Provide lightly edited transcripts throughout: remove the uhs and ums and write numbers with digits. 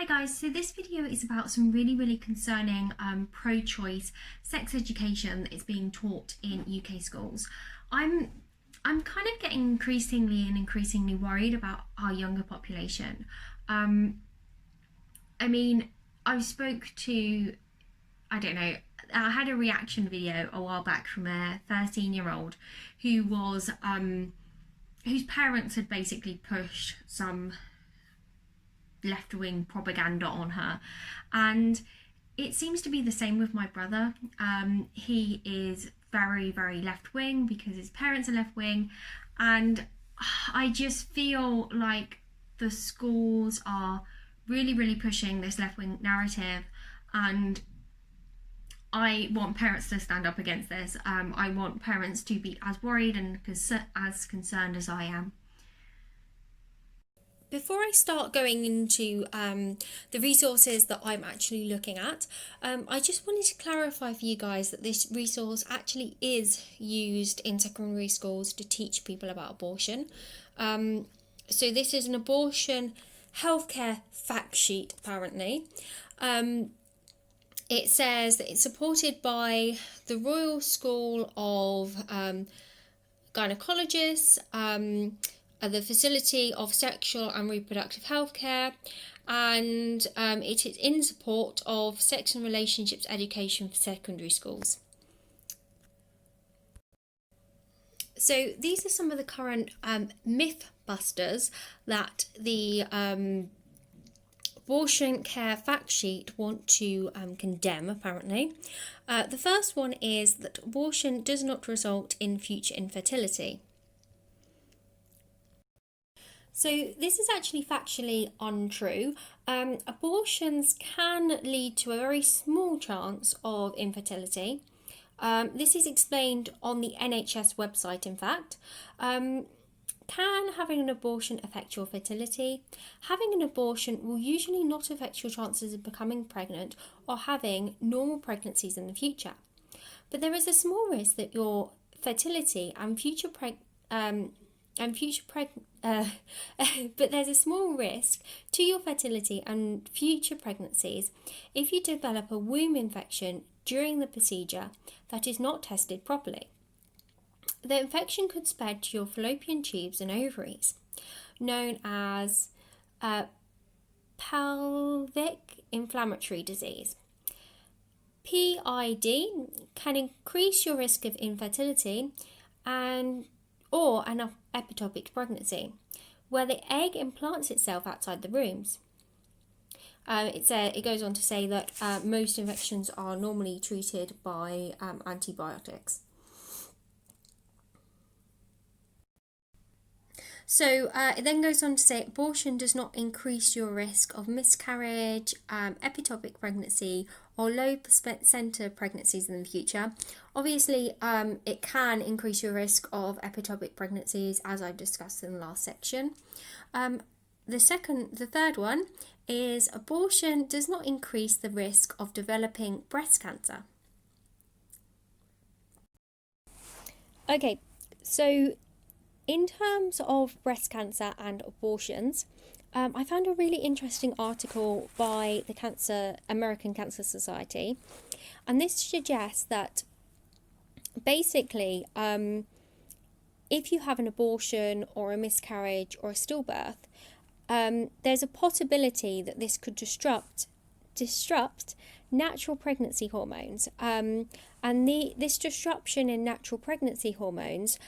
Hi guys, so this video is about some really concerning pro-choice sex education that is being taught in UK schools. I'm kind of getting increasingly worried about our younger population. Um, I mean, I spoke to, I don't know, I had a reaction video a while back from a 13-year-old who was whose parents had basically pushed some left wing propaganda on her. And it seems to be the same with my brother. He is very left wing because his parents are left wing. And I just feel like the schools are really pushing this left wing narrative. And I want parents to stand up against this. I want parents to be as worried and as concerned as I am. Before I start going into the resources that I'm actually looking at, I just wanted to clarify for you guys that this resource actually is used in secondary schools to teach people about abortion. So this is an abortion healthcare fact sheet, apparently. It says that it's supported by the Royal School of Gynecologists, the Facility of Sexual and Reproductive Healthcare, and it is in support of sex and relationships education for secondary schools. So these are some of the current myth busters that the abortion care fact sheet want to condemn, apparently. The first one is that abortion does not result in future infertility. So this is actually factually untrue. Abortions can lead to a very small chance of infertility. This is explained on the NHS website, in fact. Can having an abortion affect your fertility? Having an abortion will usually not affect your chances of becoming pregnant or having normal pregnancies in the future. But there is a small risk that your fertility and but there's a small risk to your fertility and future pregnancies if you develop a womb infection during the procedure that is not tested properly. The infection could spread to your fallopian tubes and ovaries, known as pelvic inflammatory disease. PID can increase your risk of infertility or an ectopic pregnancy, where the egg implants itself outside the wombs. It goes on to say that most infections are normally treated by antibiotics. So it then goes on to say abortion does not increase your risk of miscarriage, ectopic pregnancy, or low placenta pregnancies in the future. Obviously, it can increase your risk of ectopic pregnancies, as I've discussed in the last section. The third one is abortion does not increase the risk of developing breast cancer. Okay, so in terms of breast cancer and abortions, I found a really interesting article by the American Cancer Society, and this suggests that basically, if you have an abortion or a miscarriage or a stillbirth, there's a possibility that this could disrupt natural pregnancy hormones, and this disruption in natural pregnancy hormones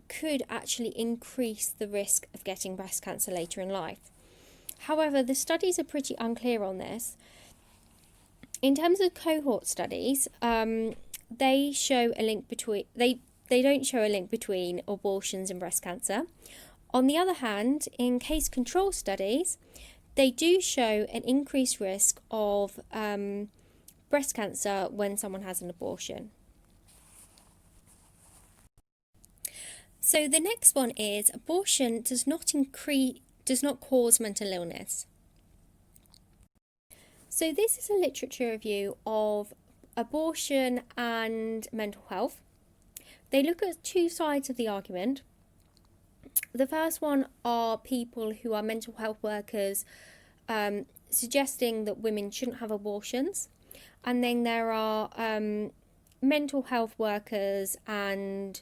could actually increase the risk of getting breast cancer later in life. However, the studies are pretty unclear on this. In terms of cohort studies, they show a link between they don't show a link between abortions and breast cancer. On the other hand, in case control studies, they do show an increased risk of breast cancer when someone has an abortion. So the next one is abortion does not cause mental illness. So this is a literature review of abortion and mental health. They look at two sides of the argument. The first one are people who are mental health workers suggesting that women shouldn't have abortions. And then there are mental health workers and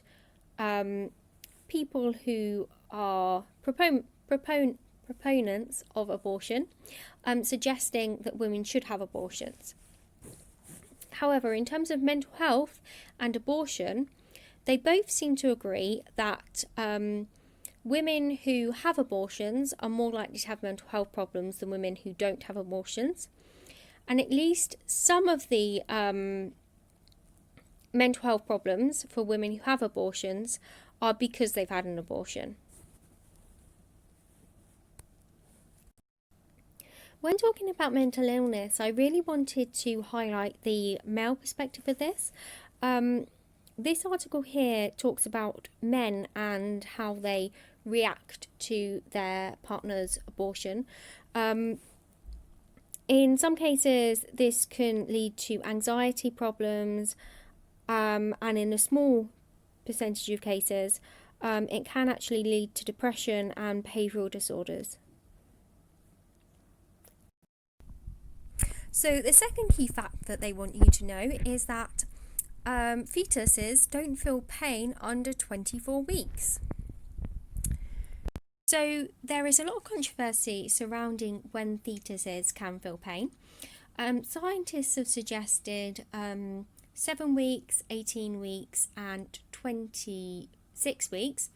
people who are proponents of abortion, suggesting that women should have abortions. However, in terms of mental health and abortion, they both seem to agree that women who have abortions are more likely to have mental health problems than women who don't have abortions. And at least some of the mental health problems for women who have abortions are because they've had an abortion. When talking about mental illness, I really wanted to highlight the male perspective of this. This article here talks about men and how they react to their partner's abortion. In some cases, this can lead to anxiety problems, and in a small percentage of cases, it can actually lead to depression and behavioural disorders. So the second key fact that they want you to know is that fetuses don't feel pain under 24 weeks. So there is a lot of controversy surrounding when fetuses can feel pain. Scientists have suggested 7 weeks, 18 weeks and 26 weeks,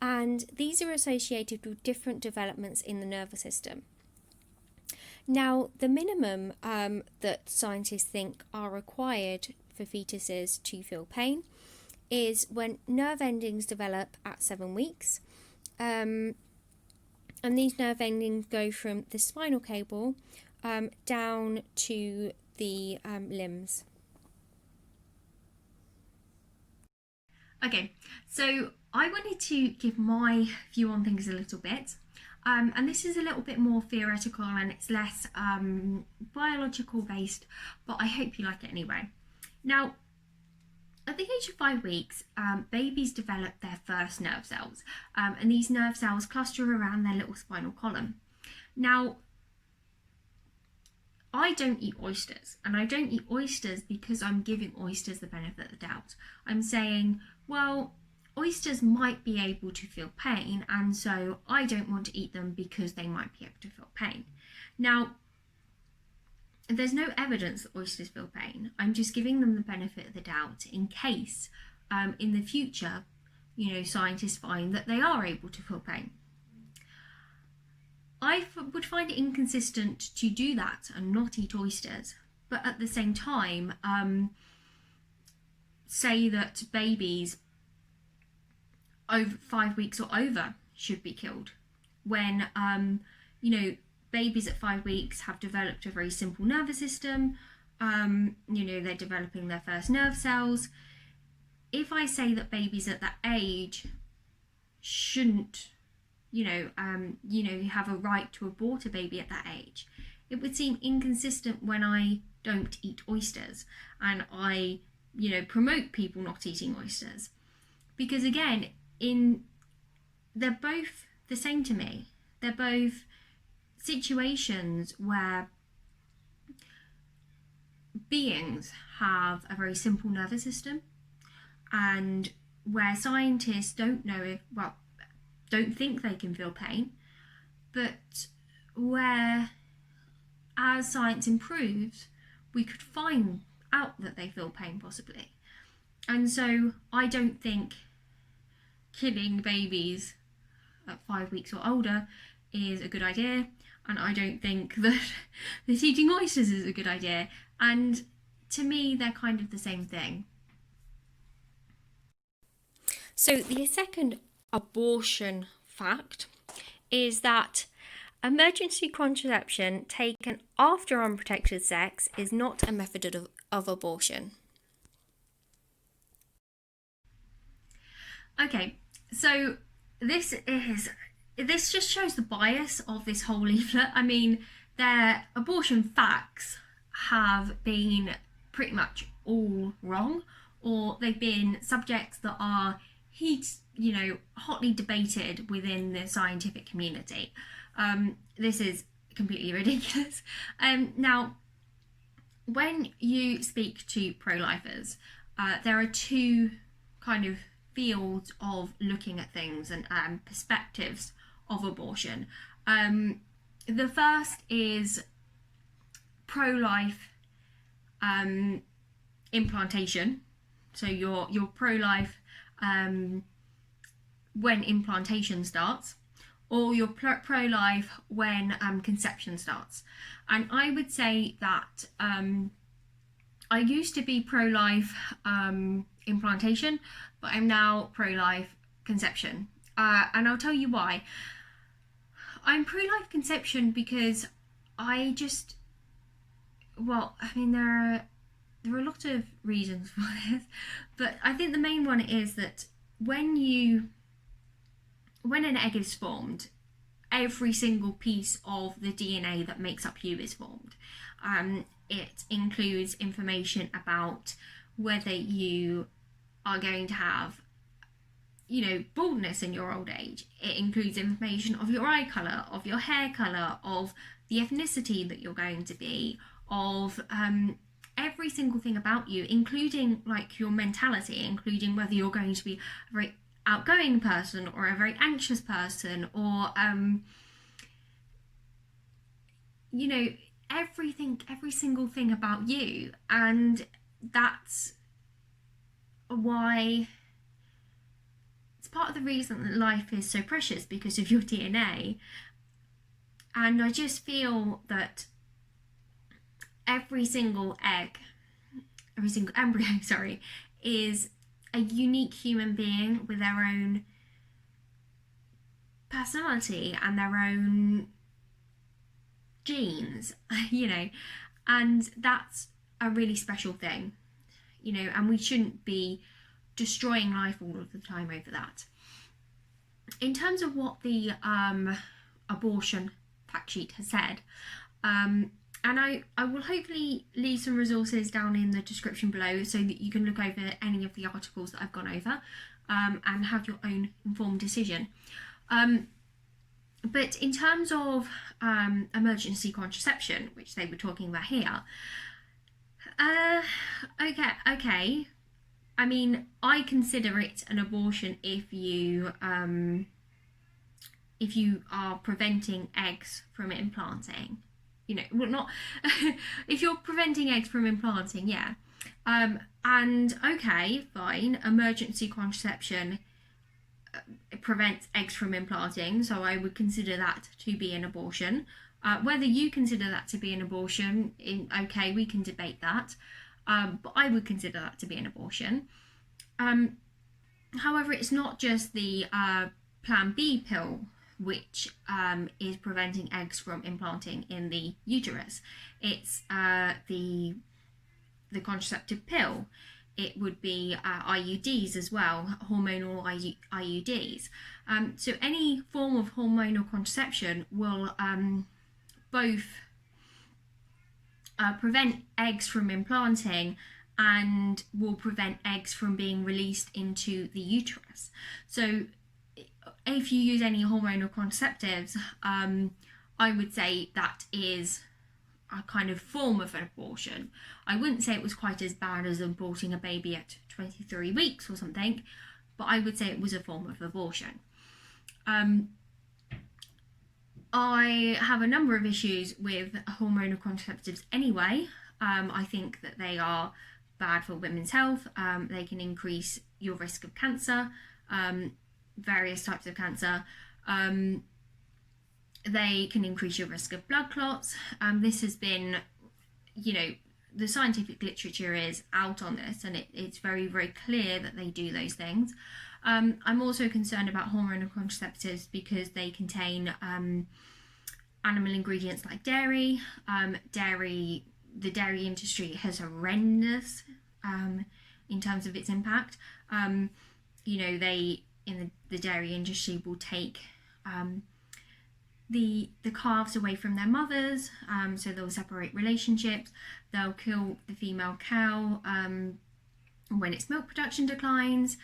and these are associated with different developments in the nervous system. Now, the minimum that scientists think are required for fetuses to feel pain is when nerve endings develop at 7 weeks. And these nerve endings go from the spinal cable down to the limbs. Okay, so I wanted to give my view on things a little bit. And this is a little bit more theoretical and it's less biological based, but I hope you like it anyway. Now, at the age of 5 weeks, babies develop their first nerve cells, and these nerve cells cluster around their little spinal column. Now, I don't eat oysters, and I don't eat oysters because I'm giving oysters the benefit of the doubt. I'm saying, well, oysters might be able to feel pain, and so I don't want to eat them because they might be able to feel pain. Now, there's no evidence that oysters feel pain. I'm just giving them the benefit of the doubt in case in the future, scientists find that they are able to feel pain. I would find it inconsistent to do that and not eat oysters, but at the same time, say that babies over 5 weeks or over should be killed when babies at 5 weeks have developed a very simple nervous system. They're developing their first nerve cells. If I say that babies at that age shouldn't have a right to abort a baby at that age, it would seem inconsistent when I don't eat oysters and I promote people not eating oysters, because again, they're both the same to me. They're both situations where beings have a very simple nervous system and where scientists don't think they can feel pain, but where as science improves, we could find out that they feel pain possibly. And so I don't think killing babies at 5 weeks or older is a good idea, and I don't think that eating oysters is a good idea, and to me they're kind of the same thing. So the second abortion fact is that emergency contraception taken after unprotected sex is not a method of abortion. Okay, so this just shows the bias of this whole leaflet. I mean, their abortion facts have been pretty much all wrong, or they've been subjects that are hotly debated within the scientific community. This is completely ridiculous. Now, when you speak to pro-lifers, there are two kind of fields of looking at things and perspectives of abortion. The first is pro-life implantation. So you're pro-life when implantation starts, or you're pro-life when conception starts. And I would say that I used to be pro-life implantation, but I'm now pro-life conception. And I'll tell you why. I'm pro-life conception because I just, well, I mean, there are a lot of reasons for this, but I think the main one is that when an egg is formed, every single piece of the DNA that makes up you is formed. It includes information about whether you are going to have, baldness in your old age. It includes information of your eye colour, of your hair colour, of the ethnicity that you're going to be, of every single thing about you, including like your mentality, including whether you're going to be a very outgoing person or a very anxious person, or every single thing about you. And that's why it's part of the reason that life is so precious, because of your DNA. And I just feel that every single embryo, is a unique human being with their own personality and their own genes, and that's a really special thing, and we shouldn't be destroying life all of the time over that. In terms of what the abortion fact sheet has said, and I will hopefully leave some resources down in the description below so that you can look over any of the articles that I've gone over and have your own informed decision. But in terms of emergency contraception, which they were talking about here, okay. I mean, I consider it an abortion if you are preventing eggs from implanting. Well, not if you're preventing eggs from implanting, yeah. And okay, fine, emergency contraception prevents eggs from implanting, so I would consider that to be an abortion. Whether you consider that to be an abortion, okay, we can debate that, but I would consider that to be an abortion. However, it's not just the Plan B pill which is preventing eggs from implanting in the uterus. It's the contraceptive pill. It would be IUDs as well, hormonal IUDs. So any form of hormonal contraception will both prevent eggs from implanting and will prevent eggs from being released into the uterus. So if you use any hormonal contraceptives, I would say that is a kind of form of an abortion. I wouldn't say it was quite as bad as aborting a baby at 23 weeks or something, but I would say it was a form of abortion. I have a number of issues with hormonal contraceptives anyway. I think that they are bad for women's health. They can increase your risk of cancer, various types of cancer. They can increase your risk of blood clots. This has been, the scientific literature is out on this, and it's very, very clear that they do those things. I'm also concerned about hormonal contraceptives because they contain animal ingredients like dairy. The dairy industry has horrendous in terms of its impact. They in the dairy industry will take the calves away from their mothers, so they'll separate relationships. They'll kill the female cow when its milk production declines.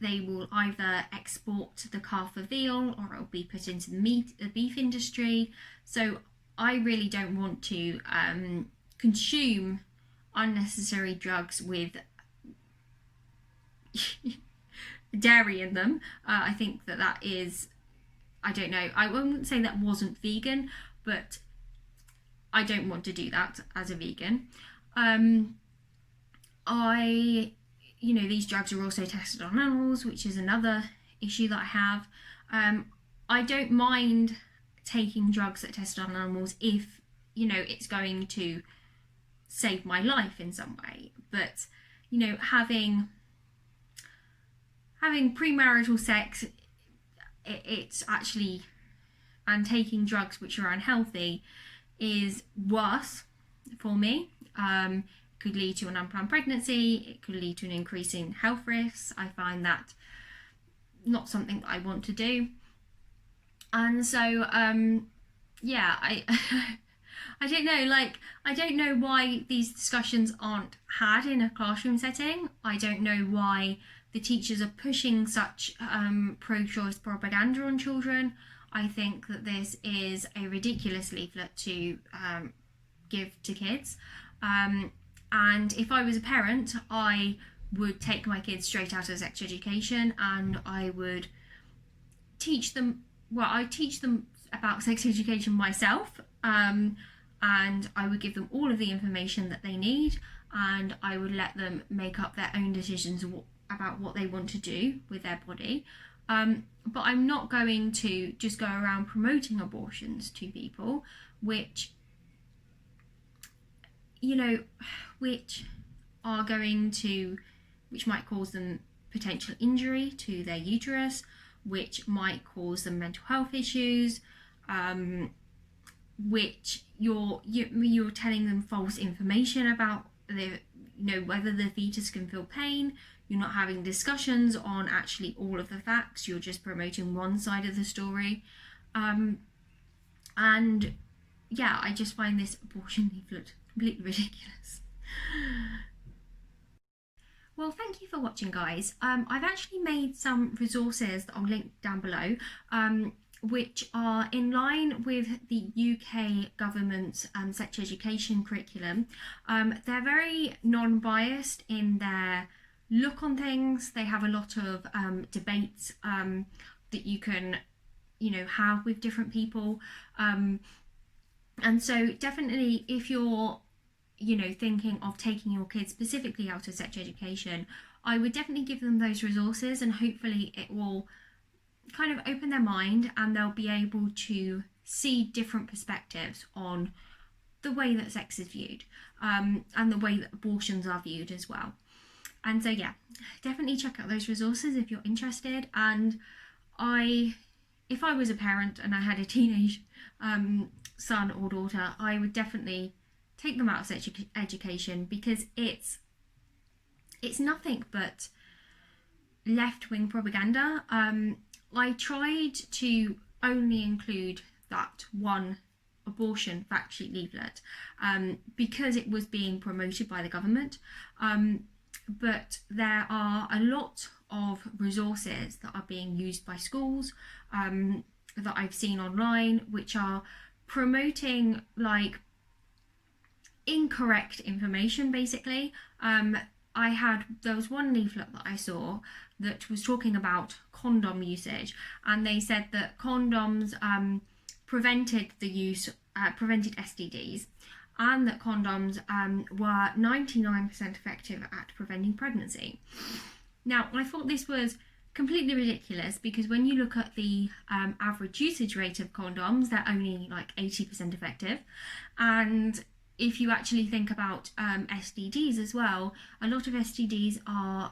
They will either export the calf for veal, or it'll be put into the beef industry. So I really don't want to consume unnecessary drugs with dairy in them. I think that is, I don't know, I wouldn't say that wasn't vegan, but I don't want to do that as a vegan. These drugs are also tested on animals, which is another issue that I have. I don't mind taking drugs that are tested on animals if, it's going to save my life in some way. But, having premarital sex, it's actually, and taking drugs which are unhealthy is worse for me. It could lead to an unplanned pregnancy. It could lead to an increase in health risks. I find that not something that I want to do. And so, I I don't know, I don't know why these discussions aren't had in a classroom setting. I don't know why the teachers are pushing such pro-choice propaganda on children. I think that this is a ridiculous leaflet to give to kids. And if I was a parent, I would take my kids straight out of sex education, and I would teach them, I teach them about sex education myself, and I would give them all of the information that they need, and I would let them make up their own decisions about what they want to do with their body. But I'm not going to just go around promoting abortions to people, which might cause them potential injury to their uterus, which might cause them mental health issues, which you're telling them false information about whether the fetus can feel pain. You're not having discussions on actually all of the facts. You're just promoting one side of the story. I just find this abortion leaflet completely ridiculous. Well, thank you for watching, guys. I've actually made some resources that I'll link down below, which are in line with the UK government's sex education curriculum. They're very non-biased in their look on things. They have a lot of debates that you can, have with different people. And so definitely, if you're thinking of taking your kids specifically out of sex education, I would definitely give them those resources, and hopefully it will kind of open their mind and they'll be able to see different perspectives on the way that sex is viewed, and the way that abortions are viewed as well. And so definitely check out those resources if you're interested. And if I was a parent and I had a teenage son or daughter, I would definitely take them out of sex education, because it's nothing but left-wing propaganda. I tried to only include that one abortion fact sheet leaflet because it was being promoted by the government, but there are a lot of resources that are being used by schools that I've seen online, which are promoting incorrect information, basically. There was one leaflet that I saw that was talking about condom usage, and they said that condoms prevented STDs, and that condoms were 99% effective at preventing pregnancy. Now, I thought this was completely ridiculous, because when you look at the average usage rate of condoms, they're only 80% effective. And if you actually think about STDs as well, a lot of STDs are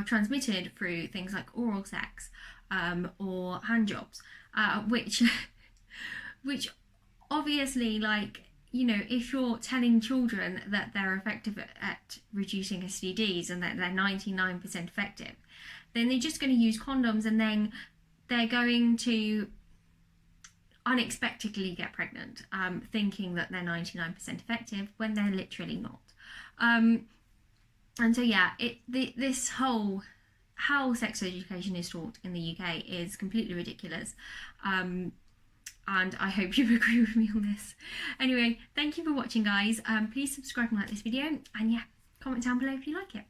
transmitted through things like oral sex or hand jobs, which obviously, if you're telling children that they're effective at reducing STDs and that they're 99% effective, then they're just going to use condoms, and then they're going to unexpectedly get pregnant, thinking that they're 99% effective when they're literally not. And so this whole how sex education is taught in the UK is completely ridiculous, and I hope you agree with me on this. Anyway, thank you for watching, guys. Please subscribe and like this video, and yeah, comment down below if you like it.